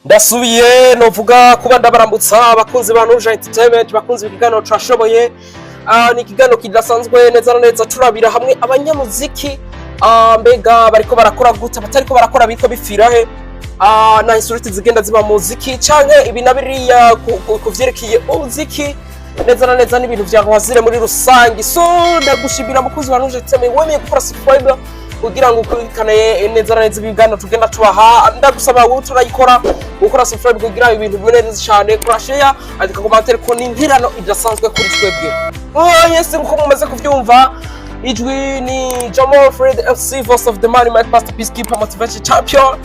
Ndasubiye novuga kuba ndabarambutsa abakunzi ba Nuje Entertainment bakunzi b'ikigano Turashoboye. Ni ikigano kidasanzwe neza na neza turabira hamwe abanyamuziki mbega bariko barakora gute batariko barakora biko bifirahe na insuriti zigenda ziba muziki canke ibinabiriya kuvyerekeye umuziki neza na neza n'ibintu vya Rwazire muri rusangi. So ndagushimira mukunzi wa Nuje Entertainment wemeye gukora subscribe kugira ngo ukurikane neza na neza ibigano tugenda tubaha. Ndagusaba wowe turayikora gukora subscribe kugira ibintu bibone neza cyane, kora share andika commentaire ko ni ntirano idasanzwe kuri twebwe. Yes, nko mumaze kuvyumva ijwi ni Jamal Fred FC voice of the man, my masterpiece keeper motivation champion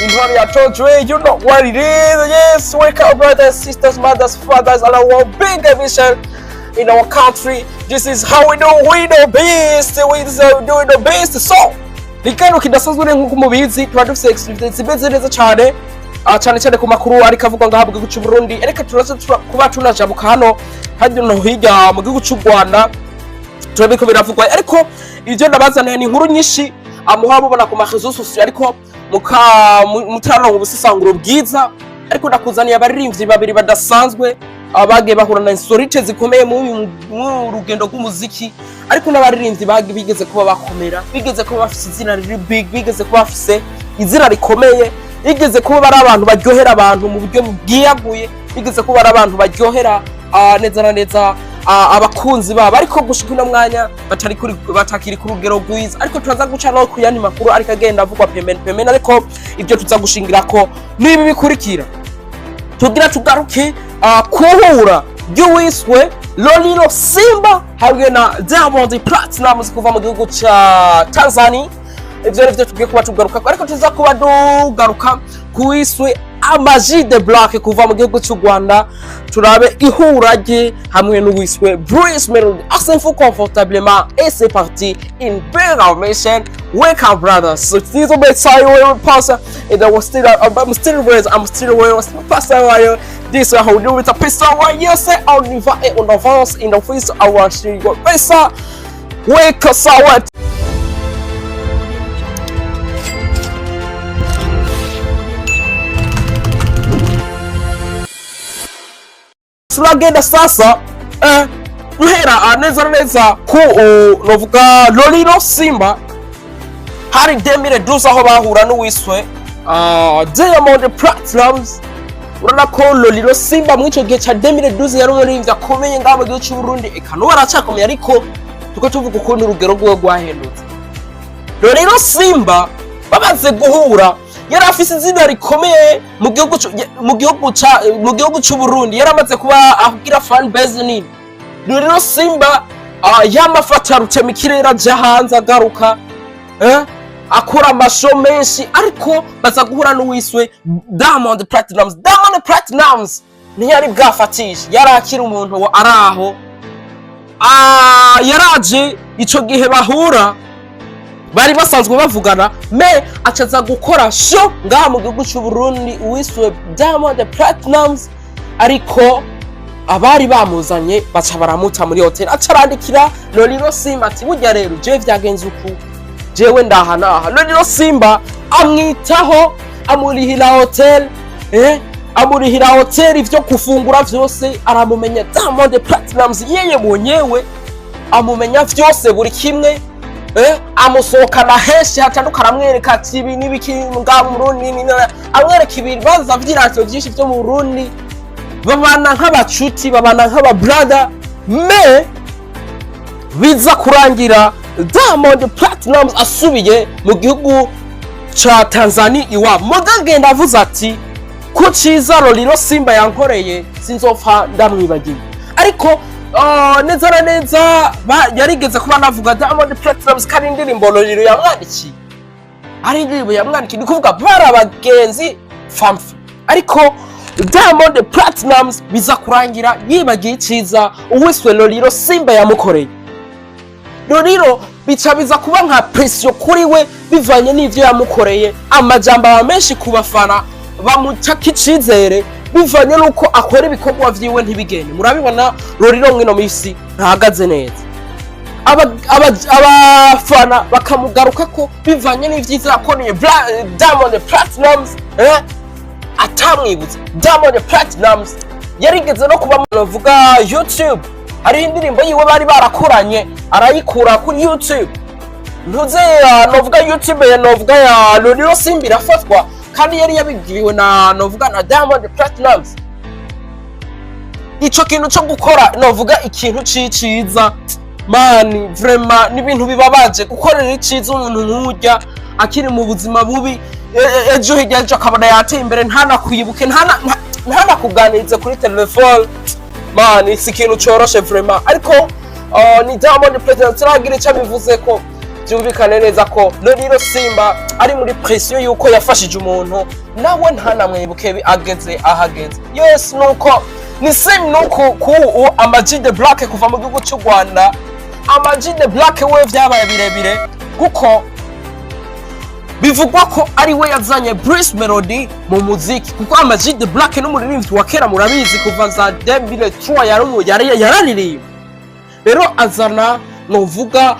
in Korea Todre. You know what it is. Yes, wake up brothers, sisters, mothers, fathers, all our big vision in our country. This is how we do the best. We do the best. So likano kidasanzwe nkuko mubizi tuba dufite exclusive zimeze neza cyane cyane ku makuru ariko avuga ngo habwe guca Burundi. Ereka turaza kuba tunajabuka hano hadi no higa mu gihugu cy'u Rwanda turabiko biravugwa, ariko ivyo ndabazaniye ni inkuru nyinshi amuha mubona ku marezo sociaux, ariko mutarano ubusisanguro bwiza, ariko ndakuzaniye abaririmbyi babiri badasanzwe abage bahura na insolite zikomeye mu rugendo rw'umuziki, ariko n'abaririmbyi bigeze kuba bakomera, bigeze kuba bafise izina riri big, bigeze kuba bafise izina rikomeye, bigeze kuba bari abantu baryohera abantu mu buryo bwiyaguye, bigeze kuba bari abantu baryohera neza na neza abakunzi babo, ariko gushika ino mwanya batakiri ku rugero rwiza. Ariko turaza guca no kuyandi makuru ariko agenda avugwa pemene, ariko ibyo tuzagushingira ko nibi bikurikira tugira tugaruke kuhura ry'uwiswe Lolilo Simba hamwe na Diamond Platnumz kuva mu gihugu ca Tanzania. Ivyo rivyo tugiye kuba tugaruka, ariko tuza kuba dugaruka kuwiswe Amag de Black kuva mu gihugu cy'u Rwanda, turabe ihura rye hamwe n'uwiswe Fizzo Melodie. Assemble confortablement et c'est parti in big mission. Wake up brothers. So these are bits I will pass and I was still I'm still passing this is how we do it a pista right. Yes, on y va et on avance in the face our street go pesa. Wake us out. Turagenda sasa duhera neza ku novuga Lolilo Simba hari 2012 aho bahura n'uwiswe Diamond Platnumz. Urana ko Lolilo Simba mu ico gihe ca 2012 yari umuririmbyi akomeye ngaho mu gihugu cy'u Burundi, ekano baracakomeye, ariko tuko tuvuga ukuntu urugero rwo rwahindutse. Lolilo Simba bamaze guhura yari afise izina rikomeye mu gihugu cy'u Burundi, yari amaze kuba agira fan base nini. Lolilo Simba yamafata rutema ikirere aja hanze agaruka akora amasho menshi, ariko baza guhura n'uwiswe Diamond Platnumz. Diamond Platnumz ntiyari bwafatisha, yari akiri umuntu araho yaraje ico gihe bahura bari basanzwe bavugana, me acaza gukora show ngaha mu gihugu cy'u Burundi uwiswe Diamond Platnumz, ariko abari bamuzanye baca baramuta muri hotel. Acarandikira Lolilo Simba ati burya rero je vyagenze uku, jewe ndahanaha. Lolilo Simba amwitaho, amurihira hotel amurihira hotel, ivyo kufungura vyose aramumenya. Diamond Platnumz yeye mwenyewe amumenya vyose buri kimwe, amusohokana henshi hatandukana, amwereka ati ibi n'ibiki ngaha mu Burundi, amwereka ibibazo vy'irato vyinshi vyo mu Burundi, babana nk'abacuti, babana nk'ababrother. Me biza kurangira Diamond Platnumz asubiye mu gihugu ca Tanzania iwa mugagenda avuze ati ko ciza Lolilo Simba yankoreye sinzopfa ndamwibagiye. Ariko neza na neza yarigeze kuba navuga Diamond Platnumz kandi indirimbo Lolilo yamwandikiye ari indirimbo yamwandikiye, ni kuvuga bara abagenzi famfi, ariko Diamond Platnumz biza kurangira yibagiye ciza uwiswe Lolilo Simba yamukoreye. Lolilo biza kuba nka pression kuri we bivanye n'ivyo yamukoreye, amajambo menshi ku bafana bamutaka icizere bivanye nuko akora ibikorwa vyiwe ntibigene. Murabibona Lolilo mwino misi ntahagaze neza, abafana bakamugaruka ko bivanye n'ivyiza yakoreye Diamond Platnumz atamwibutse. Diamond Platnumz yarigeze no kuba novuga YouTube, hari indirimbo yiwe bari barakoranye arayikura kuri YouTube. Ntuze novuga YouTube ya novuga ya Lolilo Simba irafatwa kandi yari yabibwiwe na novuga na Diamond Platnumz. Ico kintu cyo gukora novuga ikintu ciciza mani vraiment n'ibintu bibabaje gukorera iciza umuntu nk'urya akiri mu buzima bubi ejo hirya ejo akabona yateye imbere ntanakwibuke ntanakuganirize kuri telefone mani si ikintu coroshe vraiment. Ariko ni Diamond Platnumz turagira icyo bivuze ko byumvikane neza ko Lolilo Simba ari muri pression yuko yafashije umuntu nawe ntanamwibuke ageze ahageze. Yes nuko ni same nuko ku Amag the Black kuva mu gihugu cy'u Rwanda. Amag the Black we vyabaye birebire kuko bivugwa ko ari we yazanye Fizzo Melodie mu muziki, kuko Amag the Black n'umuririmbyi wa kera murabizi kuva za 2003 yaraririye. Rero azana novuga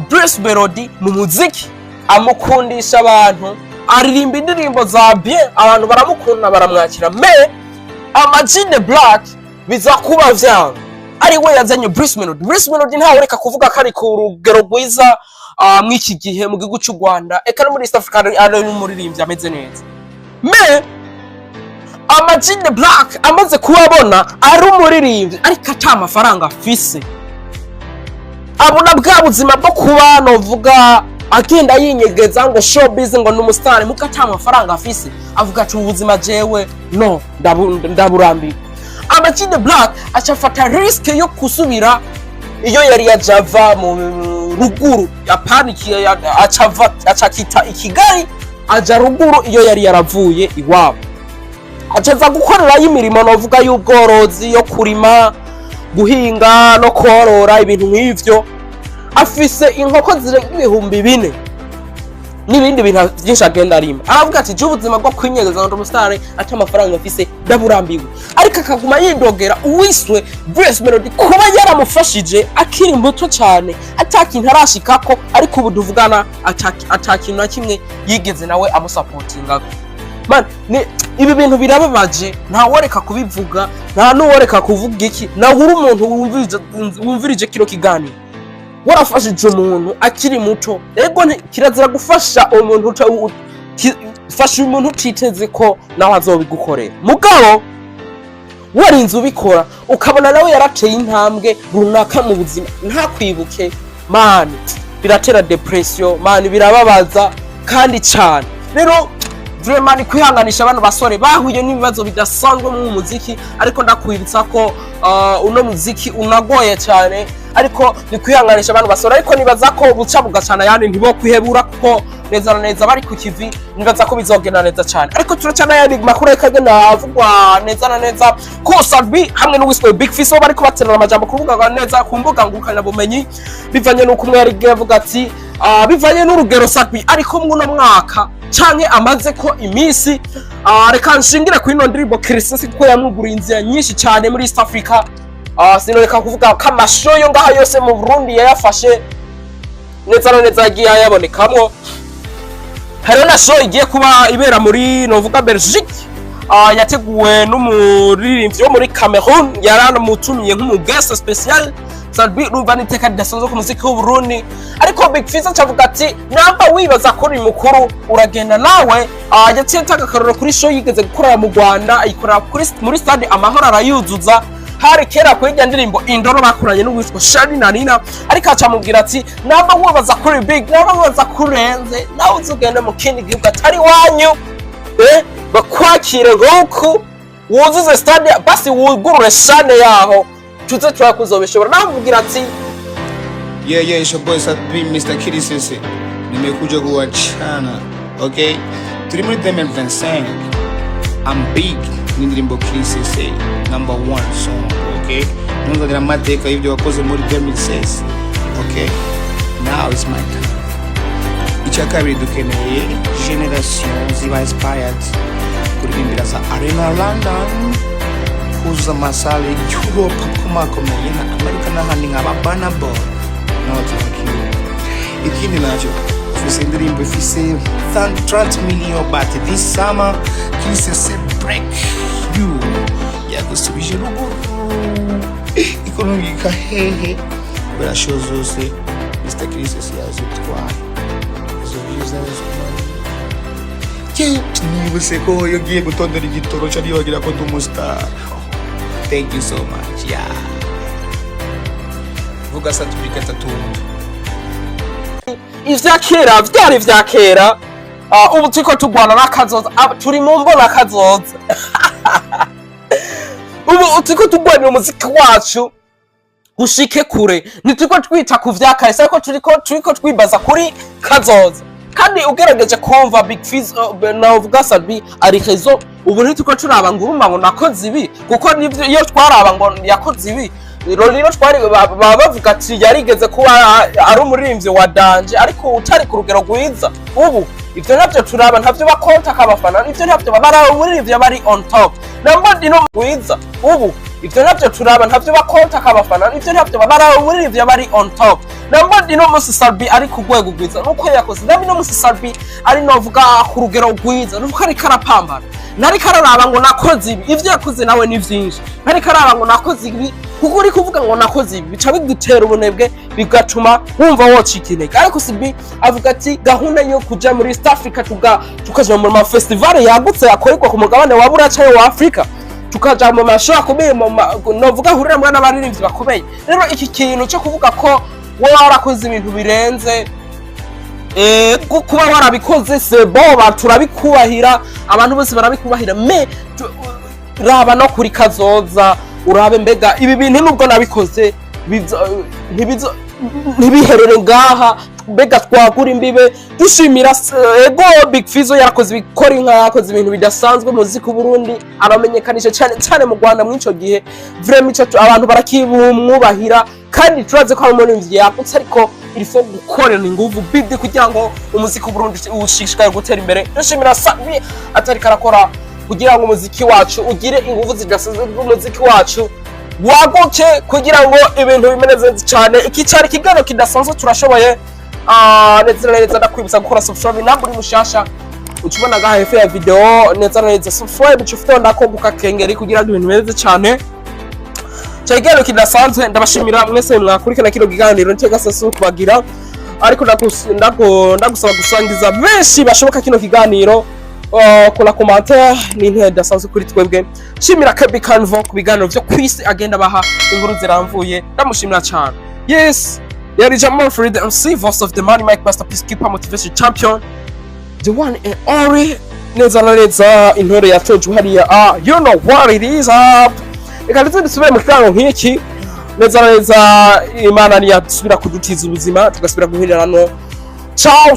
Fizzo Melodie mu muziki amukundisha abantu, aririmba indirimbo za bien, abantu baramukunda baramwakira. Amag the Black biza kuba vyanga ari we yazanye Fizzo Melodie. Fizzo Melodie ntawe reka kuvuga ko ari ku rugero rwiza mw'iki gihe mu gihugu cy'u Rwanda, eka no muri East Africa ari umuririmbyi ameze neza. Amag the Black amaze kubabona ari umuririmbyi ariko ata amafaranga afise, abona bwa buzima bwo kuba novuga agenda yinyegeza ngo showbiz ngo n'umustar muko ata amafaranga afise, avuga ati ubuzima jewe no ndaburambiwe. Amag the Black acafata risk yo kusubira iyo yari yajava mu ruguru yapanikiye, acakita ikigali aja ruguru iyo yari yaravuye iwabo, acaza gukorera imirimo novuga y'ubworozi yo kurima guhinga no korora ibintu nk'ivyo. Afise inkoko zirenga 4,000 n'ibindi bintu byinshi agenda arima. Aravuga ati ubuzima bwo kwinyegeza ngo umustar ati amafaranga afise ndaburambiwe, ariko akaguma yindogera uwiswe Fizzo Melodie kuba yaramufashije akiri muto cyane atakintu arashikako, ariko ubu duvugana atakintu na kimwe yigeze nawe amusupportinga. Man ibi bintu birababaje, nta woreka kubivuga, nta nuworeka kuvuga iki, na uri umuntu wumvirije kiro kiganiro warafashije umuntu akiri muto. Ego kirazira gufasha umuntu fasha umuntu utiteze ko nawe azobigukorera, mugabo warinze ubikora ukabona nawe yarateye intambwe runaka mu buzima ntakwibuke, man biratera depression, man birababaza kandi cyane. Rero vraiment kwihanganisha abantu basore bahuye n'ibibazo bidasanzwe mu muziki, ariko ndakwibutsa ko uno muziki unagoye cyane, ariko ni kwihanganisha abantu basore. Ariko nibaza ko buca bugacana yani ntibo kwihebura kuko neza na neza bari ku kivi, nibaza ko bizogenda neza cyane. Ariko turacana yani makuru yakagena avugwa neza na neza ko Salbi hamwe n'uwiswe Big Fizzo bari kubaterera amajambo kuvuga neza ku mbuga ngurukana bumenyi, bivanye n'uko umwe yari yavuga ati bivanye n'urugero Salbi ariko mwuno mwaka canke amaze ko imisi reka nshingire ku ino ndirimbo Christmas kuko yamuguriye inzira nyinshi cyane muri East Africa. Sinoreka kuvuga ko amashow yo ngaha yose mu Burundi yayafashe neza na neza yagiye yabonekamwo. Hari na show igiye kuba ibera muri novuga Belgique, yateguwe n'umuririmbyi wo muri Cameroon, yaranamutumiye nk'umu guest special. Salbi ruva niteka ridasanzwe ku muziki w'u Burundi, ariko Big Fizzo cavuga ati namba wibaza ko uri mukuru uragenda nawe. Yaciye tagakaroro kuri show yigeze gukorera mu Rwanda, ayikora muri stade Amahoro arayuzuza. Hari kera kuri irya ndirimbo Indoro bakuranye n'uwitwa Shari na Nina, ariko acamubwira ati namba wibaza kuri Big, namba wibaza kurenze nawe uzugenda mu kindi gihugu atari wanyu, bakwakire ngoku wuzuze stade basi wugurure shane yaho tuze twakuzobishobora. Namubwira ati yeah it's your boy Salbi Mr. Kiddy Sese, nimekuja kuachana okay, turi muri 2025 I'm big n'indirimbo Kiddy Sese #1 song okay, nungagira amateka y'ibyo wakoze muri 2016 okay, now it's my time. Icya kabiri dukeneye generation ziba inspired kuririmbira za Arena London, kuza masale Europe kumakomeye na America n'ahandi nk'aba Burna Boy. Ikindi nacyo ifise indirimbo ifise 30 million but this summer Kirisese break you yagusubije ruguru ikonongika hehe kubera show zose Mr. Kirisese yazitwara izo views nibuse ko yogiye gutondera igitoro cyo yogira ko tumustar. Thank you so much. Yeah. Vuga satubika tatundu. Ivya kera vyari vya kera. Ubu turiko tugwana nakazoza. Turi mu mbona kazoza. Ubu turiko tugwana umuziki wacu gushike kure. Nituko twita ku vyakahise ariko turiko twibaza kuri kazoza. Kandi ugerageje kumva Big Fizzo na Gufasha ari rezo ubu ntituko turaba ngo urumva ngo nakoze ibi kuko nivyo iyo twaraba ngo yakoze ibi Lolilo twari bavuga ati yarigeze kuba ari umuririmbyi wa danje ariko utari ku rugero rwiza. Ubu ivyo navyo turaba ntavyo bakonta kabafana ivyo navyo babara umuririmbyi bari on top namba dino rwiza. Ubu ivyo navyo turaba ntavyo bakonta kabafana ivyo navyo babara umuririmbyi bari on top namba dino Musasalbi ari ku rwego rwiza nuko yakoze nabino Musasalbi ari novuga ku rugero rwiza nuko ari karapambana nari kararaba ngo nakoze ibi ivyo yakoze nawe ni vyinshi nari kararaba ngo nakoze ibi kuko uri kuvuga ngo nakoze ibi bica bigutera ubunebwe bigatuma wumva wocika intege ariko Sibi avuga ati gahunda yo kuja muri East Africa tukaja mu festival yagutse yakorerwa ku mugabane wa Buraca wa Africa tukaja mu mashow akomeye novuga hurira mwana baririmbyi bakomeye. Rero iki kintu cyo kuvuga ko wowe warakoze ibintu birenze kuba warabikoze sebo turabikubahira abantu bose barabikubahira me raba no kuri kazoza urabe mbega ibi bintu nubwo nabikoze ntibiherere ngaha mbega twagura imbibe dushimira ego Big Fizzo yarakoze bikora inka yakoze ibintu bidasanzwe muziki Burundi aramenyekanisha cyane mu Rwanda mw'ico gihe vraiment abantu barakibumwubahira kandi turaze ko umuririmbyi yaputse ariko irifo gukorera inguvu bidi kugira ngo umuziki Burundi ushishikaye gutera imbere. Dushimira Sabi atari karakora kugira ngo umuziki wacu ugire inguvu zidasanzwe umuziki wacu wagoke kugira ngo ibintu bimeneze cyane. Iki cyari kigano kidasanzwe turashoboye neza ndakwibutsa gukora subscribe naburi mushasha ukibona gaha hefe ya video neza subscribe cyuftonda ko gukakengeri kugira ngo ibintu bimeneze cyane. Cyagero kidasanzwe ndabashimira mwese mwakurikira kino kiganiro ntega sasu kubagira ariko ndagusaba gusangiza benshi bashoboka kino kiganiro kula commentaire ni ntidasanzwe kuri twebwe. Shimira Kabi Canvo ku biganiro byo kwisi agenda baha inkuru ziramvuye ndamushimira cyane. Yes, yari Jamal Fred MC voice of the money Mike masterpiece keeper motivation champion the one and only neza intore yatoje hariya you know what it is up. Ikalitse dusubire mu kiganiro nk'iki neza Imana ni yatsubira kudutiza ubuzima tugasubira guhirira no ciao